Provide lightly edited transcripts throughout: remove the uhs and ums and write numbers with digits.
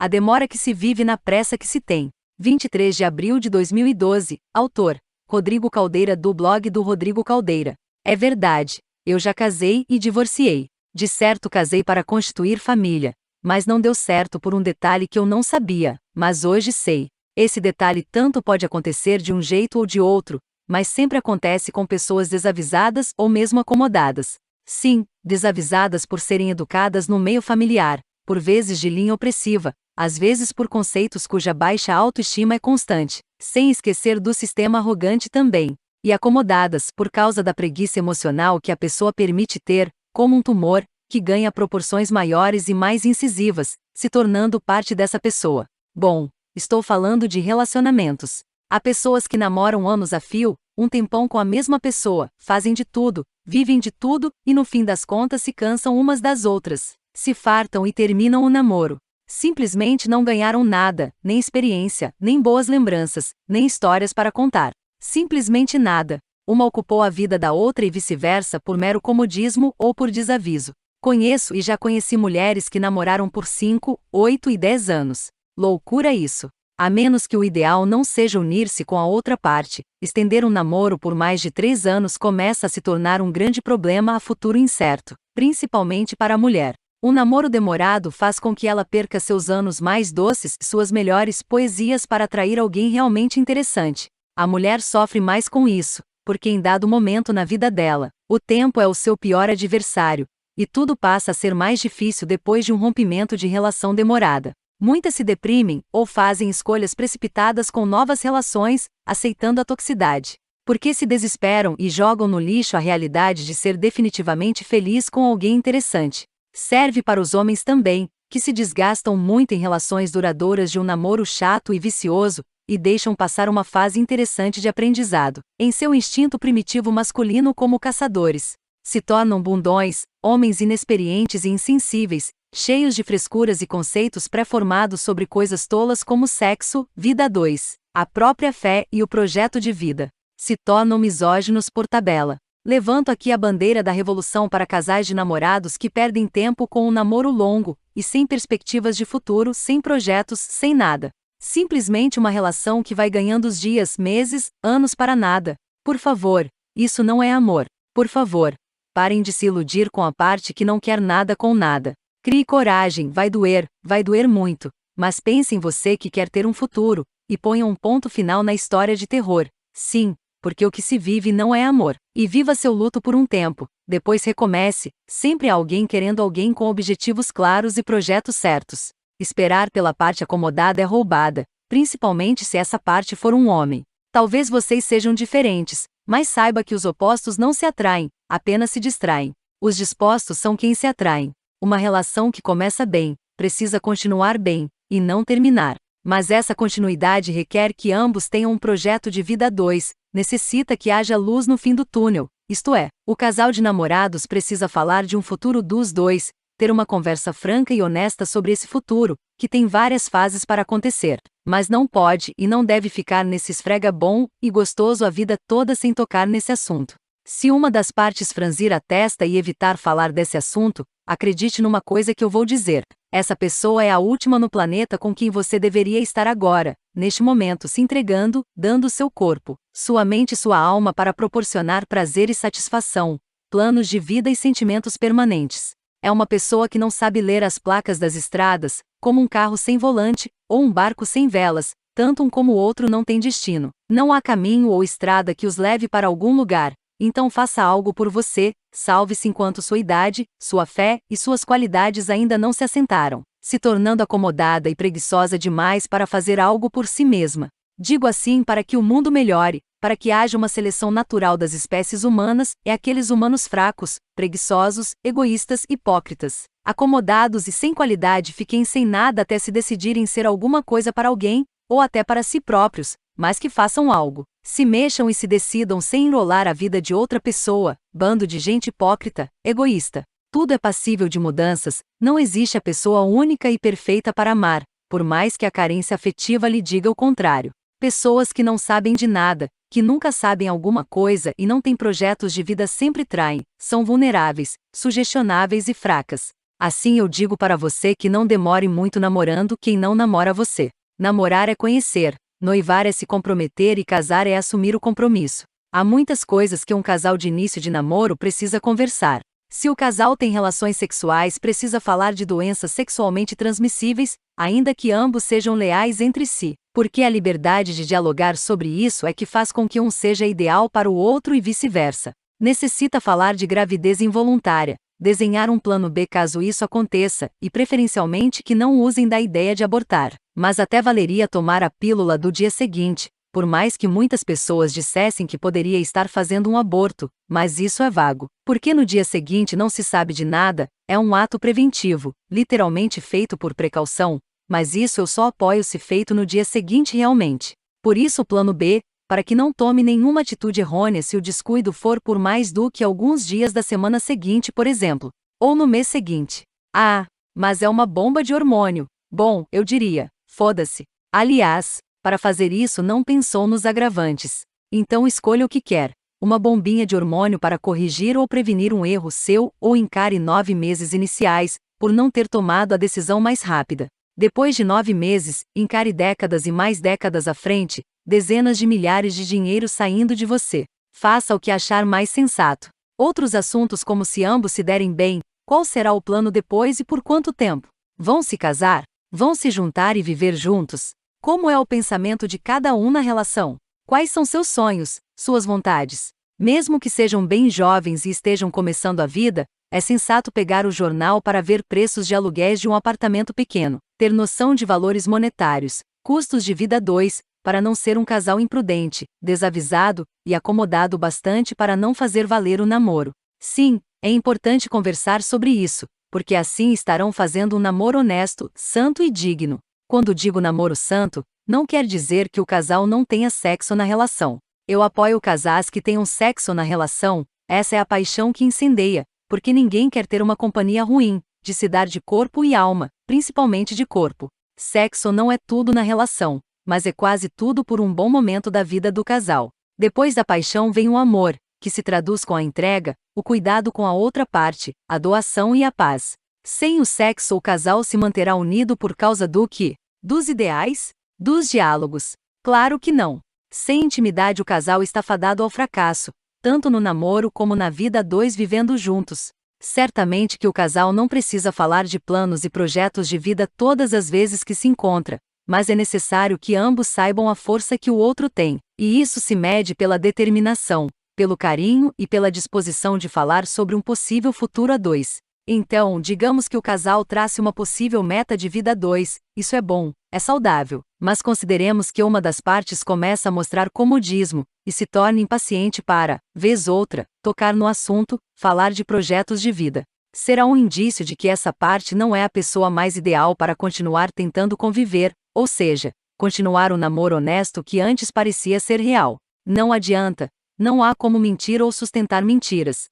A demora que se vive na pressa que se tem. 23 de abril de 2012, autor, Rodrigo Caldeira do blog do Rodrigo Caldeira. É verdade, eu já casei e divorciei. De certo casei para constituir família. Mas não deu certo por um detalhe que eu não sabia, mas hoje sei. Esse detalhe tanto pode acontecer de um jeito ou de outro, mas sempre acontece com pessoas desavisadas ou mesmo acomodadas. Sim, desavisadas por serem educadas no meio familiar, por vezes de linha opressiva, às vezes por conceitos cuja baixa autoestima é constante, sem esquecer do sistema arrogante também, e acomodadas por causa da preguiça emocional que a pessoa permite ter, como um tumor, que ganha proporções maiores e mais incisivas, se tornando parte dessa pessoa. Bom, estou falando de relacionamentos. Há pessoas que namoram anos a fio, um tempão com a mesma pessoa, fazem de tudo, vivem de tudo, e no fim das contas se cansam umas das outras, se fartam e terminam o namoro. Simplesmente não ganharam nada, nem experiência, nem boas lembranças, nem histórias para contar. Simplesmente nada. Uma ocupou a vida da outra e vice-versa por mero comodismo ou por desaviso. Conheço e já conheci mulheres que namoraram por 5, 8 e 10 anos. Loucura isso. A menos que o ideal não seja unir-se com a outra parte, estender um namoro por mais de 3 anos começa a se tornar um grande problema a futuro incerto, principalmente para a mulher. Um namoro demorado faz com que ela perca seus anos mais doces, suas melhores poesias para atrair alguém realmente interessante. A mulher sofre mais com isso, porque em dado momento na vida dela, o tempo é o seu pior adversário, e tudo passa a ser mais difícil depois de um rompimento de relação demorada. Muitas se deprimem, ou fazem escolhas precipitadas com novas relações, aceitando a toxicidade. Porque se desesperam e jogam no lixo a realidade de ser definitivamente feliz com alguém interessante. Serve para os homens também, que se desgastam muito em relações duradouras de um namoro chato e vicioso, e deixam passar uma fase interessante de aprendizado, em seu instinto primitivo masculino como caçadores. Se tornam bundões, homens inexperientes e insensíveis, cheios de frescuras e conceitos pré-formados sobre coisas tolas como sexo, vida a dois, a própria fé e o projeto de vida. Se tornam misóginos por tabela. Levanto aqui a bandeira da revolução para casais de namorados que perdem tempo com um namoro longo, e sem perspectivas de futuro, sem projetos, sem nada. Simplesmente uma relação que vai ganhando os dias, meses, anos para nada. Por favor, isso não é amor. Por favor, parem de se iludir com a parte que não quer nada com nada. Crie coragem, vai doer muito, mas pense em você que quer ter um futuro, e ponha um ponto final na história de terror. Sim, porque o que se vive não é amor. E viva seu luto por um tempo, depois recomece, sempre há alguém querendo alguém com objetivos claros e projetos certos. Esperar pela parte acomodada é roubada, principalmente se essa parte for um homem. Talvez vocês sejam diferentes, mas saiba que os opostos não se atraem, apenas se distraem. Os dispostos são quem se atraem. Uma relação que começa bem, precisa continuar bem, e não terminar. Mas essa continuidade requer que ambos tenham um projeto de vida a dois, necessita que haja luz no fim do túnel, isto é, o casal de namorados precisa falar de um futuro dos dois, ter uma conversa franca e honesta sobre esse futuro, que tem várias fases para acontecer, mas não pode e não deve ficar nesse esfrega bom e gostoso a vida toda sem tocar nesse assunto. Se uma das partes franzir a testa e evitar falar desse assunto, acredite numa coisa que eu vou dizer. Essa pessoa é a última no planeta com quem você deveria estar agora, neste momento se entregando, dando seu corpo, sua mente e sua alma para proporcionar prazer e satisfação, planos de vida e sentimentos permanentes. É uma pessoa que não sabe ler as placas das estradas, como um carro sem volante, ou um barco sem velas, tanto um como o outro não tem destino. Não há caminho ou estrada que os leve para algum lugar. Então faça algo por você, salve-se enquanto sua idade, sua fé e suas qualidades ainda não se assentaram, se tornando acomodada e preguiçosa demais para fazer algo por si mesma. Digo assim para que o mundo melhore, para que haja uma seleção natural das espécies humanas, e aqueles humanos fracos, preguiçosos, egoístas, hipócritas, acomodados e sem qualidade fiquem sem nada até se decidirem ser alguma coisa para alguém, ou até para si próprios, mas que façam algo. Se mexam e se decidam sem enrolar a vida de outra pessoa, bando de gente hipócrita, egoísta. Tudo é passível de mudanças, não existe a pessoa única e perfeita para amar, por mais que a carência afetiva lhe diga o contrário. Pessoas que não sabem de nada, que nunca sabem alguma coisa e não têm projetos de vida sempre traem, são vulneráveis, sugestionáveis e fracas. Assim eu digo para você que não demore muito namorando quem não namora você. Namorar é conhecer, noivar é se comprometer e casar é assumir o compromisso. Há muitas coisas que um casal de início de namoro precisa conversar. Se o casal tem relações sexuais, precisa falar de doenças sexualmente transmissíveis, ainda que ambos sejam leais entre si, porque a liberdade de dialogar sobre isso é que faz com que um seja ideal para o outro e vice-versa. Necessita falar de gravidez involuntária, desenhar um plano B caso isso aconteça, e preferencialmente que não usem da ideia de abortar. Mas até valeria tomar a pílula do dia seguinte, por mais que muitas pessoas dissessem que poderia estar fazendo um aborto, mas isso é vago, porque no dia seguinte não se sabe de nada, é um ato preventivo, literalmente feito por precaução, mas isso eu só apoio se feito no dia seguinte realmente. Por isso o plano B, para que não tome nenhuma atitude errônea se o descuido for por mais do que alguns dias da semana seguinte, por exemplo, ou no mês seguinte. Ah, mas é uma bomba de hormônio. Bom, eu diria, foda-se. Aliás, para fazer isso não pensou nos agravantes. Então escolha o que quer. Uma bombinha de hormônio para corrigir ou prevenir um erro seu, ou encare 9 meses iniciais, por não ter tomado a decisão mais rápida. Depois de 9 meses, encare décadas e mais décadas à frente, dezenas de milhares de dinheiro saindo de você. Faça o que achar mais sensato. Outros assuntos como se ambos se derem bem, qual será o plano depois e por quanto tempo? Vão se casar? Vão se juntar e viver juntos? Como é o pensamento de cada um na relação? Quais são seus sonhos, suas vontades? Mesmo que sejam bem jovens e estejam começando a vida, é sensato pegar o jornal para ver preços de aluguéis de um apartamento pequeno, ter noção de valores monetários, custos de vida 2, para não ser um casal imprudente, desavisado e acomodado bastante para não fazer valer o namoro. Sim, é importante conversar sobre isso, porque assim estarão fazendo um namoro honesto, santo e digno. Quando digo namoro santo, não quer dizer que o casal não tenha sexo na relação. Eu apoio casais que tenham sexo na relação, essa é a paixão que incendeia, porque ninguém quer ter uma companhia ruim, de se dar de corpo e alma, principalmente de corpo. Sexo não é tudo na relação, mas é quase tudo por um bom momento da vida do casal. Depois da paixão vem o amor, que se traduz com a entrega, o cuidado com a outra parte, a doação e a paz. Sem o sexo o casal se manterá unido por causa do quê? Dos ideais? Dos diálogos? Claro que não. Sem intimidade o casal está fadado ao fracasso, tanto no namoro como na vida a dois vivendo juntos. Certamente que o casal não precisa falar de planos e projetos de vida todas as vezes que se encontra, mas é necessário que ambos saibam a força que o outro tem, e isso se mede pela determinação, pelo carinho e pela disposição de falar sobre um possível futuro a dois. Então, digamos que o casal trace uma possível meta de vida a dois, isso é bom, é saudável, mas consideremos que uma das partes começa a mostrar comodismo, e se torna impaciente para, vez outra, tocar no assunto, falar de projetos de vida. Será um indício de que essa parte não é a pessoa mais ideal para continuar tentando conviver, ou seja, continuar o namoro honesto que antes parecia ser real. Não adianta, não há como mentir ou sustentar mentiras.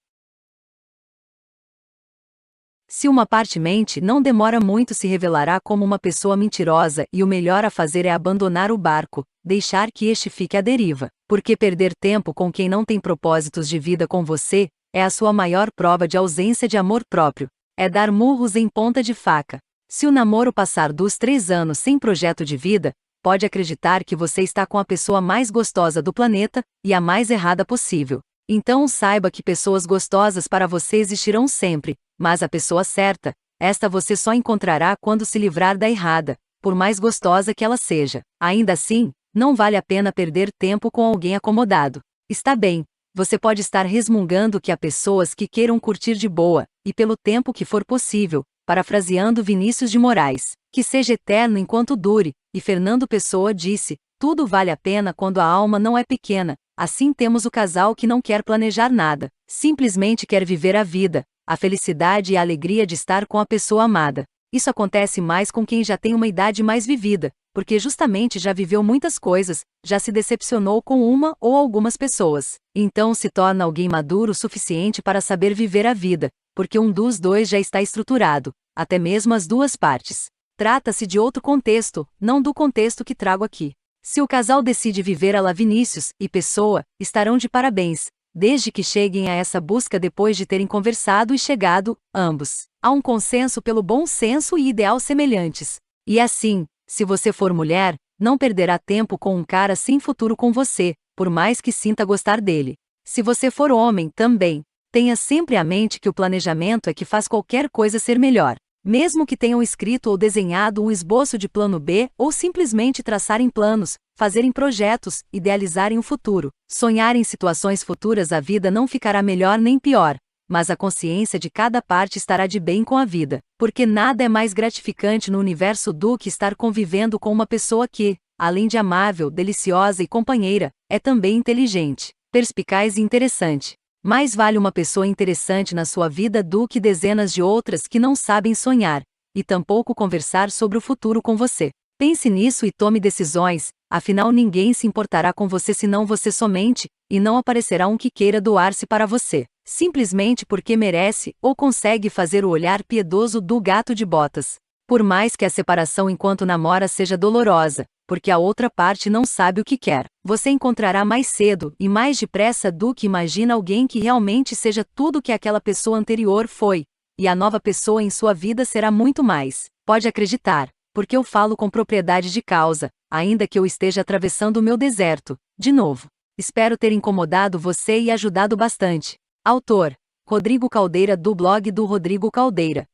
Se uma parte mente, não demora muito se revelará como uma pessoa mentirosa e o melhor a fazer é abandonar o barco, deixar que este fique à deriva, porque perder tempo com quem não tem propósitos de vida com você, é a sua maior prova de ausência de amor próprio. É dar murros em ponta de faca. Se o namoro passar dos 3 anos sem projeto de vida, pode acreditar que você está com a pessoa mais gostosa do planeta, e a mais errada possível. Então saiba que pessoas gostosas para você existirão sempre, mas a pessoa certa, esta você só encontrará quando se livrar da errada, por mais gostosa que ela seja. Ainda assim, não vale a pena perder tempo com alguém acomodado. Está bem, você pode estar resmungando que há pessoas que queiram curtir de boa, e pelo tempo que for possível, parafraseando Vinícius de Moraes, que seja eterno enquanto dure, e Fernando Pessoa disse, tudo vale a pena quando a alma não é pequena. Assim temos o casal que não quer planejar nada, simplesmente quer viver a vida, a felicidade e a alegria de estar com a pessoa amada. Isso acontece mais com quem já tem uma idade mais vivida, porque justamente já viveu muitas coisas, já se decepcionou com uma ou algumas pessoas. Então se torna alguém maduro o suficiente para saber viver a vida, porque um dos dois já está estruturado, até mesmo as duas partes. Trata-se de outro contexto, não do contexto que trago aqui. Se o casal decide viver à la Vinícius e Pessoa, estarão de parabéns, desde que cheguem a essa busca depois de terem conversado e chegado, ambos, Há um consenso pelo bom senso e ideal semelhantes. E assim, se você for mulher, não perderá tempo com um cara sem futuro com você, por mais que sinta gostar dele. Se você for homem também, tenha sempre à mente que o planejamento é que faz qualquer coisa ser melhor. Mesmo que tenham escrito ou desenhado um esboço de plano B, ou simplesmente traçarem planos, fazerem projetos, idealizarem o futuro, sonharem situações futuras, a vida não ficará melhor nem pior, mas a consciência de cada parte estará de bem com a vida, porque nada é mais gratificante no universo do que estar convivendo com uma pessoa que, além de amável, deliciosa e companheira, é também inteligente, perspicaz e interessante. Mais vale uma pessoa interessante na sua vida do que dezenas de outras que não sabem sonhar, e tampouco conversar sobre o futuro com você. Pense nisso e tome decisões, afinal ninguém se importará com você senão você somente, e não aparecerá um que queira doar-se para você, simplesmente porque merece ou consegue fazer o olhar piedoso do gato de botas. Por mais que a separação enquanto namora seja dolorosa, porque a outra parte não sabe o que quer, você encontrará mais cedo e mais depressa do que imagina alguém que realmente seja tudo que aquela pessoa anterior foi, e a nova pessoa em sua vida será muito mais. Pode acreditar, porque eu falo com propriedade de causa, ainda que eu esteja atravessando o meu deserto, de novo. Espero ter incomodado você e ajudado bastante. Autor: Rodrigo Caldeira, do blog do Rodrigo Caldeira.